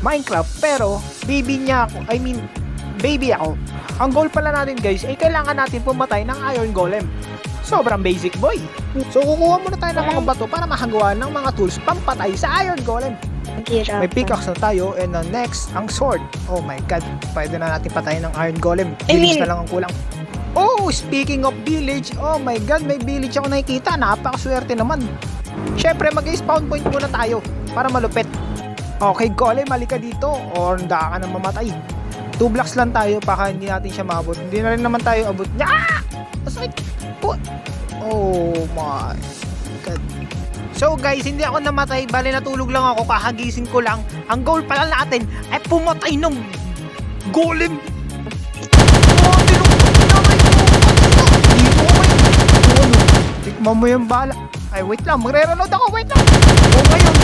Minecraft, pero baby niya ako, baby ako. Ang goal pala natin guys ay kailangan natin pumatay ng iron golem. Sobrang basic boy. So kukuha muna tayo ng mga bato para makagawa ng mga tools pampatay sa iron golem. May pickaxe na tayo, and next, ang sword. Oh my god, pwede na natin patayin ng iron golem. Village na lang ang kulang. Oh, speaking of village, oh my god, may village ako nakikita. Napakaswerte naman. Syempre, mag-spawn point muna tayo para malupit. Okay, golem, malika dito or handa ka nang mamatay. 2 blocks lang tayo baka hindi natin siya maabot. Hindi na rin naman tayo abot. Ah! Masakit. Oh my god. So guys, hindi ako namatay, bali natulog lang ako, kakagising ko lang. Ang goal pala natin ay pumatay ng golem. Oh, tikman mo yung bala. Ay, wait lang, magre-reload ako, wait lang. Oh, ngayon,